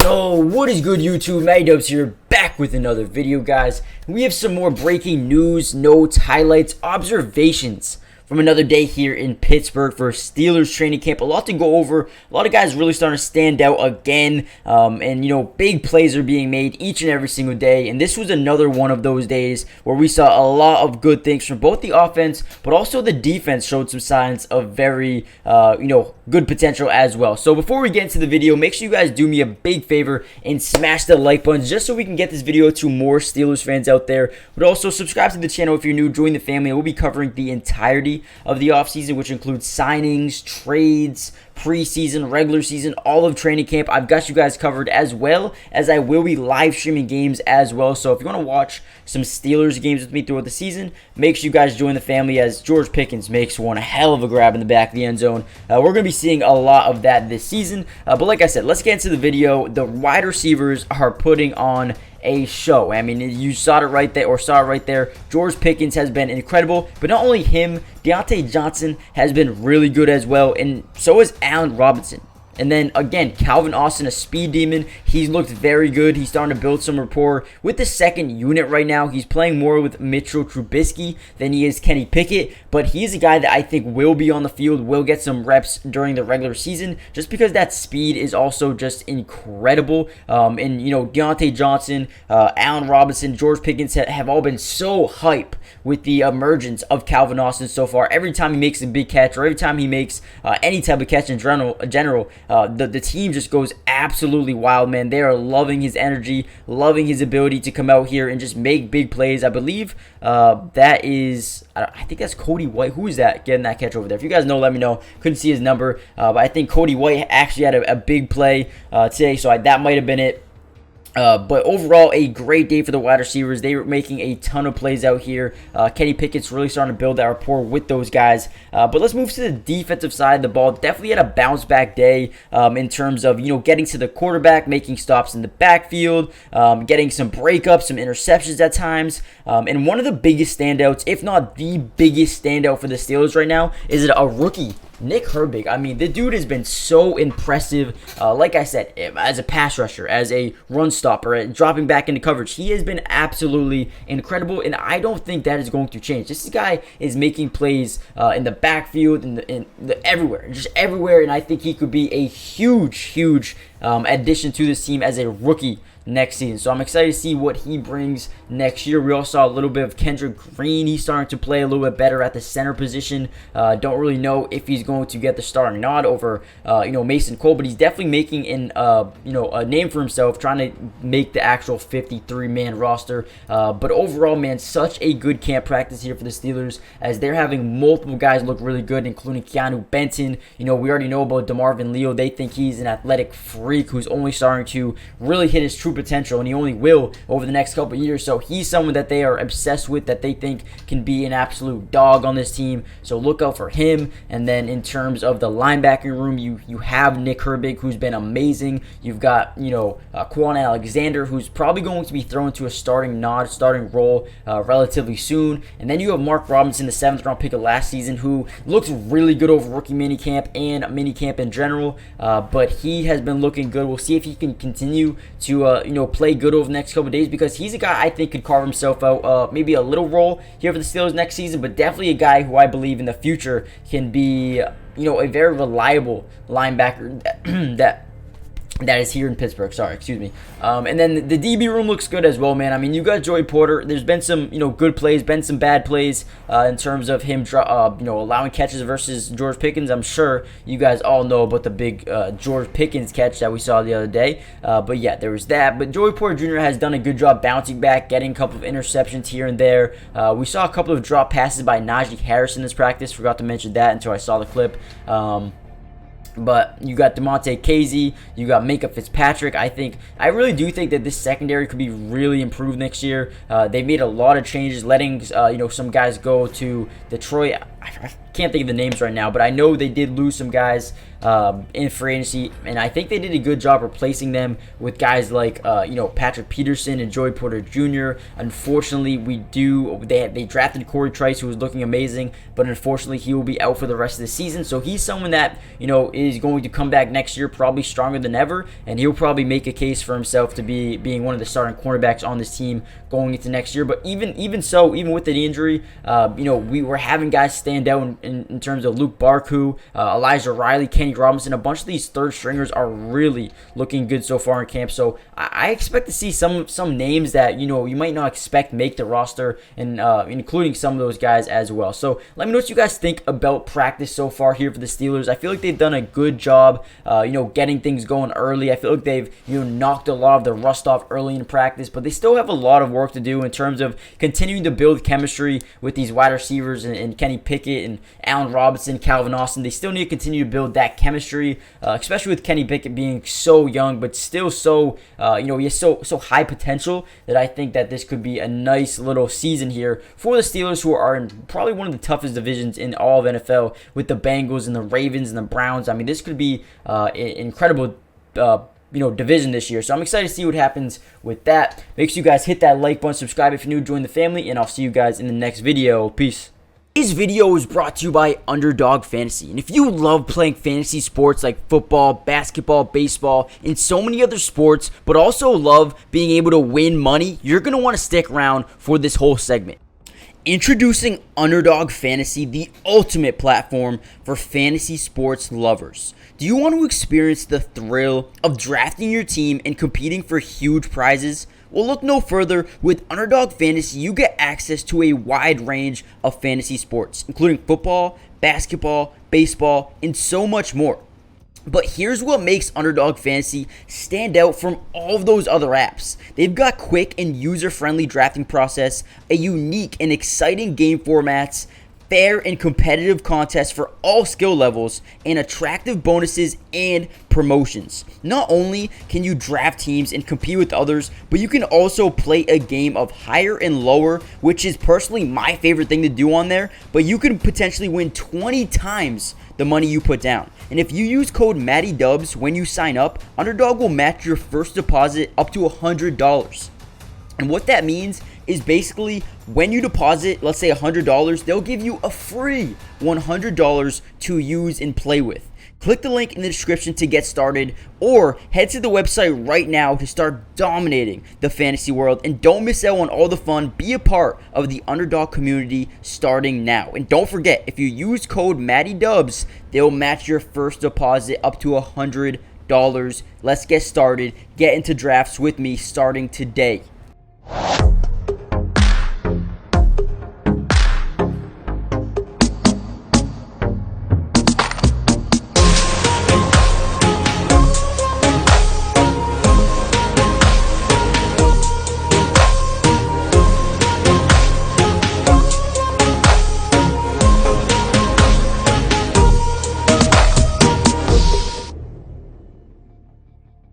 Yo, what is good, YouTube? Matty Dubs here, back with another video, guys. We have some more breaking news, notes, highlights, observations from another day here in Pittsburgh for Steelers training camp. A lot to go over. A lot of guys really starting to stand out again. And big plays are being made each and every single day. And this was another one of those days where we saw a lot of good things from both the offense, but also the defense showed some signs of very, good potential as well. So before we get into the video, make sure you guys do me a big favor and smash the like button just so we can get this video to more Steelers fans out there. But also subscribe to the channel if you're new. Join the family. We'll be covering the entirety of the offseason, which includes signings, trades, preseason, regular season, all of training camp. I've got you guys covered, as well as I will be live streaming games as well. So if you want to watch some Steelers games with me throughout the season, make sure you guys join the family, as George Pickens makes one hell of a grab in the back of the end zone. We're going to be seeing a lot of that this season. But like I said, let's get into the video. The wide receivers are putting on a show. I mean, you saw it right there, George Pickens has been incredible, but not only him, Deontay Johnson has been really good as well, and so is Allen Robinson. And then, again, Calvin Austin, a speed demon. He's looked very good. He's starting to build some rapport with the second unit right now. He's playing more with Mitchell Trubisky than he is Kenny Pickett. But he's a guy that I think will be on the field, will get some reps during the regular season, just because that speed is also just incredible. Deontay Johnson, Allen Robinson, George Pickens have all been so hype with the emergence of Calvin Austin so far. Every time he makes a big catch, or every time he makes any type of catch in general, the team just goes absolutely wild, man. They are loving his energy, loving his ability to come out here and just make big plays. I believe that is, I think that's Cody White. Who is that getting that catch over there? If you guys know, let me know. Couldn't see his number, but I think Cody White actually had a big play today, so that might have been it. But overall, a great day for the wide receivers. They were making a ton of plays out here. Kenny Pickett's really starting to build that rapport with those guys. But let's move to the defensive side of the ball. Definitely had a bounce back day in terms of, getting to the quarterback, making stops in the backfield, getting some breakups, some interceptions at times. And one of the biggest standouts, if not the biggest standout for the Steelers right now, is a rookie, Nick Herbig. I mean, the dude has been so impressive. Like I said, as a pass rusher, as a run stopper, dropping back into coverage, he has been absolutely incredible, and I don't think that is going to change. This guy is making plays in the backfield, everywhere, just everywhere, and I think he could be a huge addition to this team as a rookie next season. So I'm excited to see what he brings next year. We also saw a little bit of Kendrick Green. He's starting to play a little bit better at the center position. Don't really know if he's going to get the starting nod over Mason Cole, but he's definitely making a name for himself, trying to make the actual 53-man roster. But overall, man, such a good camp practice here for the Steelers, as they're having multiple guys look really good, including Keanu Benton. We already know about DeMarvin Leo. They think he's an athletic freak who's only starting to really hit his true potential, and he only will over the next couple of years. So he's someone that they are obsessed with, that they think can be an absolute dog on this team. So look out for him. And then in terms of the linebacking room, you have Nick Herbig, who's been amazing. You've got Quan Alexander, who's probably going to be thrown to a starting role relatively soon. And then you have Mark Robinson, the 7th round pick of last season, who looks really good over rookie minicamp and minicamp in general. But he has been looking good. We'll see if he can continue to play good over the next couple of days, because he's a guy I think could carve himself out maybe a little role here for the Steelers next season, but definitely a guy who I believe in the future can be a very reliable linebacker that is here in Pittsburgh. And then the DB room looks good as well, man. I mean, you got Joey Porter. There's been some, good plays, been some bad plays in terms of him, allowing catches versus George Pickens. I'm sure you guys all know about the big George Pickens catch that we saw the other day. But yeah, there was that. But Joey Porter Jr. has done a good job bouncing back, getting a couple of interceptions here and there. We saw a couple of drop passes by Najee Harris in this practice. Forgot to mention that until I saw the clip. But you got DeMonte Casey, you got Micah Fitzpatrick. I really do think that this secondary could be really improved next year. They made a lot of changes, letting some guys go to Detroit. I can't think of the names right now, but I know they did lose some guys in free agency, and I think they did a good job replacing them with guys like Patrick Peterson and Joey Porter Jr. Unfortunately, they drafted Corey Trice, who was looking amazing, but unfortunately he will be out for the rest of the season. So he's someone that is going to come back next year probably stronger than ever, and he'll probably make a case for himself to being one of the starting cornerbacks on this team going into next year. But even with the injury, we were having guys stand out in terms of Luke Barku, Elijah Riley, Kenny Robinson. A bunch of these third stringers are really looking good so far in camp. So I expect to see some names that you might not expect make the roster, and including some of those guys as well. So let me know what you guys think about practice so far here for the Steelers. I feel like they've done a good job, getting things going early. I feel like they've knocked a lot of the rust off early in practice, but they still have a lot of work to do in terms of continuing to build chemistry with these wide receivers and Kenny Pickett and Allen Robinson, Calvin Austin. They still need to continue to build that chemistry, especially with Kenny Pickett being so young, but still so he has so high potential that I think that this could be a nice little season here for the Steelers, who are in probably one of the toughest divisions in all of NFL with the Bengals and the Ravens and the Browns. I mean, this could be an incredible division this year. So I'm excited to see what happens with that. Make sure you guys hit that like button, subscribe if you're new, join the family, and I'll see you guys in the next video. Peace. Today's video is brought to you by Underdog Fantasy. And if you love playing fantasy sports like football, basketball, baseball, and so many other sports, but also love being able to win money, you're going to want to stick around for this whole segment. Introducing Underdog Fantasy, the ultimate platform for fantasy sports lovers. Do you want to experience the thrill of drafting your team and competing for huge prizes? Well, look no further. With Underdog Fantasy, you get access to a wide range of fantasy sports, including football, basketball, baseball, and so much more. But here's what makes Underdog Fantasy stand out from all of those other apps. They've got quick and user-friendly drafting process, a unique and exciting game formats, fair and competitive contests for all skill levels, and attractive bonuses and promotions. Not only can you draft teams and compete with others, but you can also play a game of higher and lower, which is personally my favorite thing to do on there, but you can potentially win 20 times the money you put down. And if you use code MattyDubs when you sign up, Underdog will match your first deposit up to $100. And what that means is basically when you deposit, let's say $100, they'll give you a free $100 to use and play with. Click the link in the description to get started, or head to the website right now to start dominating the fantasy world. And don't miss out on all the fun. Be a part of the Underdog community starting now. And don't forget, if you use code MattyDubs, they'll match your first deposit up to $100. Let's get started. Get into drafts with me starting today.